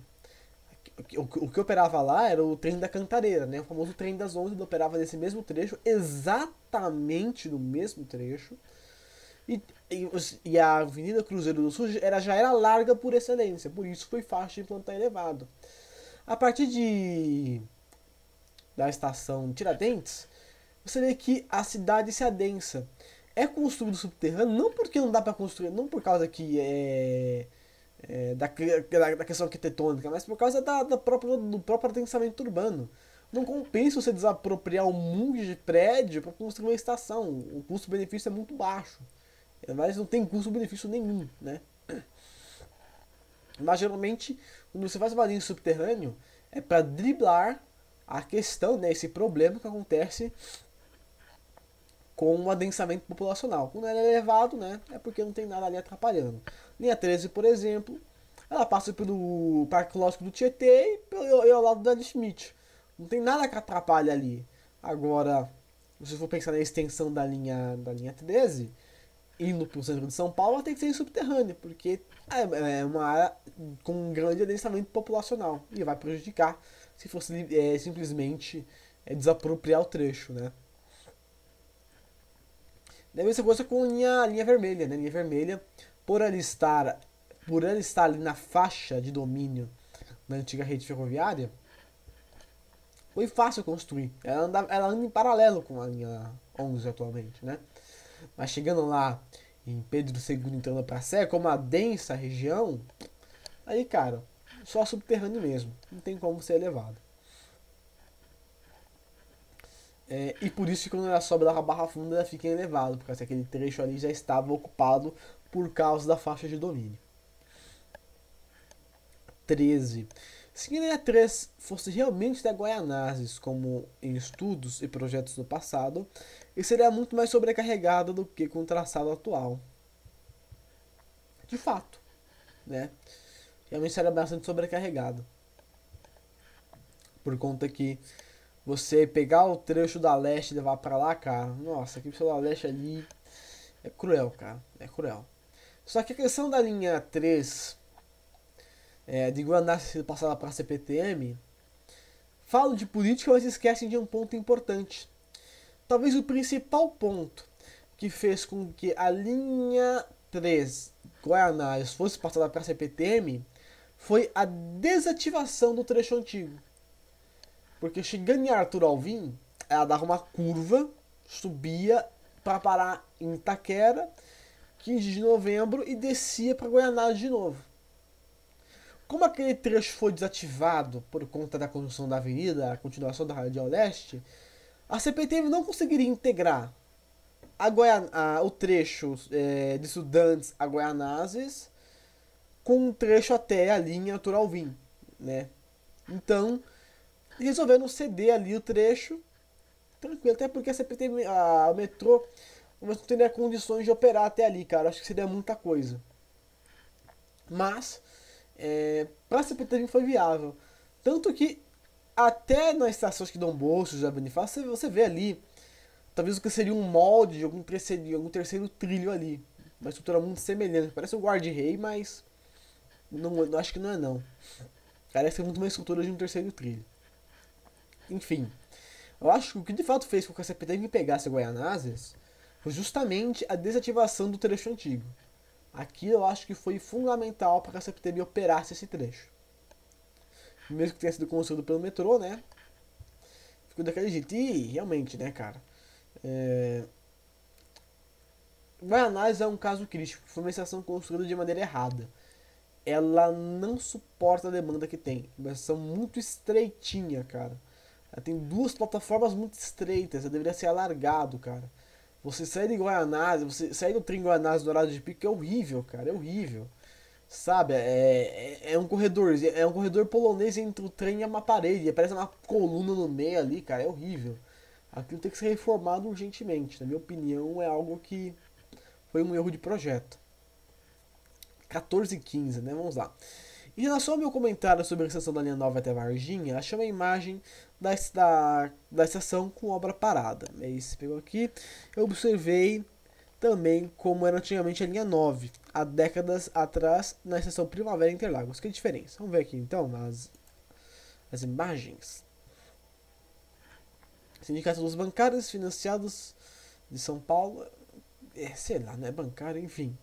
o que operava lá era o trem da Cantareira, né? O famoso trem das 11, ele operava nesse mesmo trecho, exatamente no mesmo trecho. E, e a Avenida Cruzeiro do Sul já era larga por excelência, por isso foi fácil de implantar elevado. A partir da estação Tiradentes, você vê que a cidade se adensa. É construído subterrâneo, não porque não dá para construir, não por causa que da questão arquitetônica, mas por causa do próprio adensamento urbano. Não compensa você desapropriar um monte de prédio para construir uma estação. O custo-benefício é muito baixo. Mas não tem custo-benefício nenhum, né? Mas geralmente, quando você faz uma linha subterrâneo, é para driblar a questão, né, esse problema que acontece com o adensamento populacional. Quando ela é elevado, né, é porque não tem nada ali atrapalhando. Linha 13, por exemplo, ela passa pelo Parque Lógico do Tietê e ao lado da Schmidt. Não tem nada que atrapalhe ali. Agora, se você for pensar na extensão da linha 13, indo para o centro de São Paulo, ela tem que ser subterrânea, porque é uma área com um grande adensamento populacional e vai prejudicar se fosse simplesmente desapropriar o trecho, né? Deve ser coisa com linha vermelha, né? Linha vermelha, por ela estar ali na faixa de domínio da antiga rede ferroviária, foi fácil construir. Ela anda em paralelo com a linha 11 atualmente, né? Mas chegando lá em Pedro II entrando para Sé, como a densa região, aí, cara, só subterrâneo mesmo. Não tem como ser elevado. E por isso que quando ela sobe lá com a Barra Funda, ela fica elevado, porque aquele trecho ali já estava ocupado por causa da faixa de domínio. 13. Se a linha 3 fosse realmente da Guaianazes, como em estudos e projetos do passado, ele seria muito mais sobrecarregado do que com o traçado atual. De fato, né? Realmente seria bastante sobrecarregado. Por conta que você pegar o trecho da leste e levar pra lá, cara, nossa, aquele trecho da leste ali é cruel, cara, é cruel. Só que a questão da linha 3, de Guaraná ser passada para a CPTM, falam de política, mas esquecem de um ponto importante. Talvez o principal ponto que fez com que a linha 3 Guaianazes fosse passada para a CPTM foi a desativação do trecho antigo. Porque chegando em Arthur Alvim, ela dava uma curva, subia para parar em Itaquera, 15 de novembro, e descia para Guaianazes de novo. Como aquele trecho foi desativado por conta da construção da avenida, a continuação da Radial Leste, a CPTM não conseguiria integrar o trecho de Estudantes a Guaianazes com um trecho até a linha Arthur Alvim, né? Então, resolveram ceder ali o trecho, tranquilo, até porque a CPTM, o metrô, não teria condições de operar até ali, cara. Acho que seria muita coisa. Mas, para a CPTM foi viável. Tanto que, até nas estações que dão bolsos da Bonifácio, você vê ali, talvez o que seria um molde de algum terceiro trilho ali. Uma estrutura muito semelhante. Parece um guarda-rei, mas não, acho que não é não. Parece muito uma estrutura de um terceiro trilho. Enfim, eu acho que o que de fato fez com que a CPTM pegasse Guaianazes foi justamente a desativação do trecho antigo. Aqui eu acho que foi fundamental para que a CPTM operasse esse trecho. Mesmo que tenha sido construído pelo metrô, né? Ficou daquele jeito. E realmente, né, cara? Guaianazes é um caso crítico. Foi uma estação construída de maneira errada. Ela não suporta a demanda que tem. Uma estação muito estreitinha, cara. Ela tem duas plataformas muito estreitas. Ela deveria ser alargado, cara. Você sair de Guaianazes, você sair do trem Guaianazes do horário de pico é horrível, cara. É horrível. Sabe? É um corredor polonês entre o trem e uma parede. Parece uma coluna no meio ali, cara. É horrível. Aquilo tem que ser reformado urgentemente. Na minha opinião, é algo que foi um erro de projeto. 14 e 15, né? Vamos lá. Em relação ao meu comentário sobre a extensão da linha nova até Varginha, achei uma imagem da estação com obra parada. Aí você pegou aqui, eu observei também como era antigamente a linha 9, há décadas atrás, na estação Primavera Interlagos. Que diferença? Vamos ver aqui então as imagens. Sindicato dos Bancários Financiados de São Paulo, sei lá, não é bancário, enfim.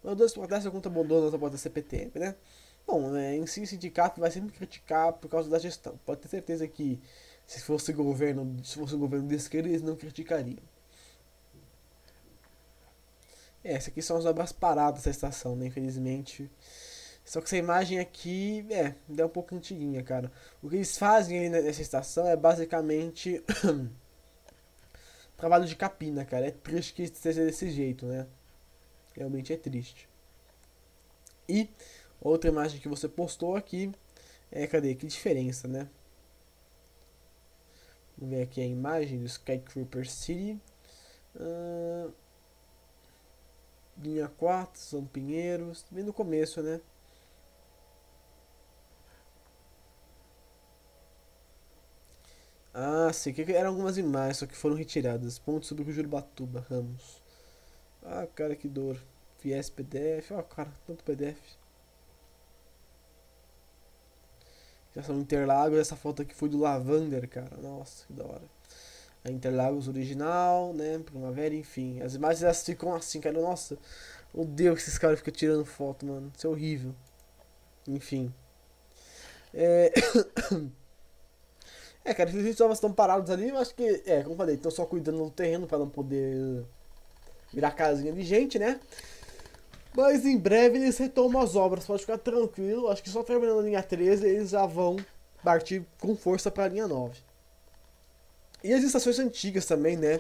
Dois protestos contra abandono da porta CPTM, né? Bom, em si o sindicato vai sempre criticar por causa da gestão. Pode ter certeza que se fosse governo de esquerda, eles não criticariam. Essas aqui são as obras paradas da estação, né? Infelizmente. Só que essa imagem aqui, é um pouco antiguinha, cara. O que eles fazem aí nessa estação é basicamente trabalho de capina, cara. É triste que seja desse jeito, né? Realmente é triste. E outra imagem que você postou aqui cadê? Que diferença, né? Vamos ver aqui a imagem do Skytrooper City. Linha 4, São Pinheiros. Bem no começo, né? Ah, sim, que eram algumas imagens, só que foram retiradas. Pontos sobre o Jurubatuba, Ramos. Ah, cara, que dor. Fies PDF. Ah, cara, tanto PDF. Já são Interlagos. Essa foto aqui foi do Lavander, cara. Nossa, que da hora. A Interlagos original, né? Primavera, enfim. As imagens elas ficam assim, cara. Nossa, odeio que esses caras ficam tirando foto, mano. Isso é horrível. Enfim. É. Cara, se os jovens estão parados ali, eu acho que, como eu falei, estão só cuidando do terreno para não poder virar casinha de gente, né? Mas em breve eles retomam as obras, pode ficar tranquilo. Acho que só terminando a linha 13 eles já vão partir com força para a linha 9. E as estações antigas também, né?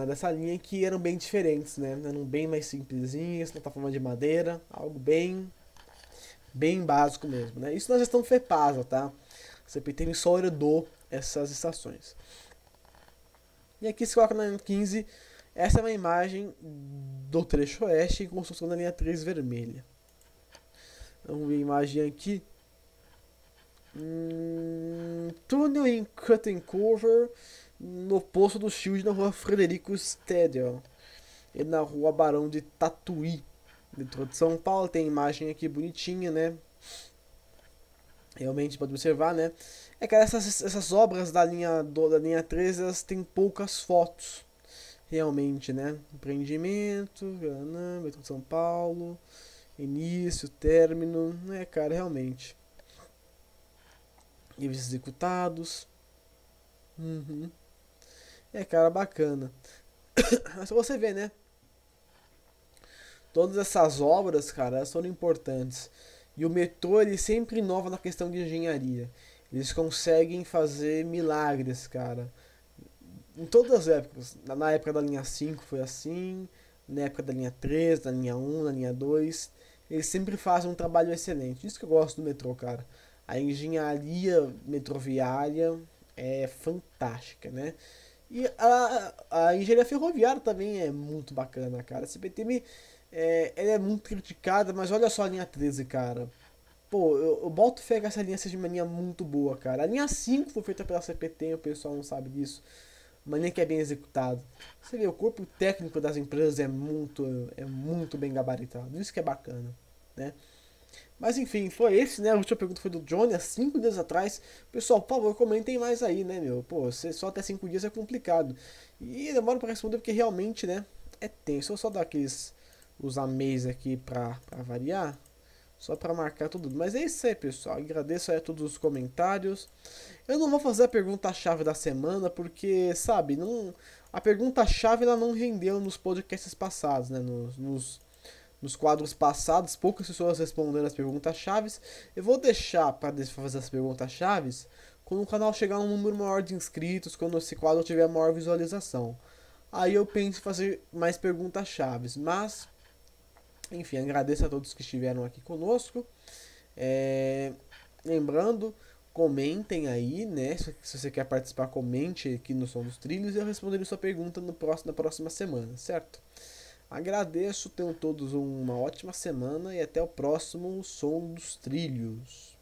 Dessa linha que eram bem diferentes, né? Eram bem mais simplesinhas, plataforma de madeira, algo bem básico mesmo, né? Isso na gestão FEPASA, tá? A CPTM só herdou essas estações. E aqui se coloca na linha 15, essa é uma imagem do trecho oeste em construção da linha 3 vermelha. Vamos ver a imagem aqui. Túnel em Cutting Cover no posto do Shield na rua Frederico Stedel e na rua Barão de Tatuí, dentro de São Paulo. Tem imagem aqui bonitinha, né? Realmente pode observar, né? Cara, essas obras da linha 13 elas têm poucas fotos, realmente, né? Empreendimento, metrô de São Paulo, início, término, né, cara, realmente. Livros executados. Cara, bacana. Mas pra você ver, né? Todas essas obras, cara, elas são importantes. E o metrô, ele sempre inova na questão de engenharia. Eles conseguem fazer milagres, cara. Em todas as épocas. Na época da linha 5 foi assim. Na época da linha 3, da linha 1, da linha 2. Eles sempre fazem um trabalho excelente. Isso que eu gosto do metrô, cara. A engenharia metroviária é fantástica, né? E a engenharia ferroviária também é muito bacana, cara. A CPTM ela é muito criticada, mas olha só a linha 13, cara. Pô, eu boto fé que essa linha seja uma linha muito boa, cara. A linha 5 foi feita pela CPTM, o pessoal não sabe disso. Uma linha que é bem executada. Você vê, o corpo técnico das empresas é muito bem gabaritado. Isso que é bacana, né? Mas enfim, foi esse, né? A última pergunta foi do Johnny há 5 dias atrás. Pessoal, por favor, comentem mais aí, né, meu? Pô, só até 5 dias é complicado. E demora pra responder porque realmente, né, é tenso. Eu só dar aqueles os amaze aqui pra variar. Só pra marcar tudo. Mas é isso aí, pessoal. Agradeço aí a todos os comentários. Eu não vou fazer a pergunta-chave da semana porque, sabe, não, a pergunta-chave ela não rendeu nos podcasts passados, né? Nos quadros passados, poucas pessoas responderam as perguntas-chave. Eu vou deixar para fazer as perguntas-chave quando o canal chegar a um número maior de inscritos, quando esse quadro tiver maior visualização. Aí eu penso em fazer mais perguntas-chave. Mas, enfim, agradeço a todos que estiveram aqui conosco. Lembrando, comentem aí, né? Se você quer participar, comente aqui no Som dos Trilhos e eu responderei sua pergunta na próxima semana, certo? Agradeço, tenham todos uma ótima semana e até o próximo Som dos Trilhos.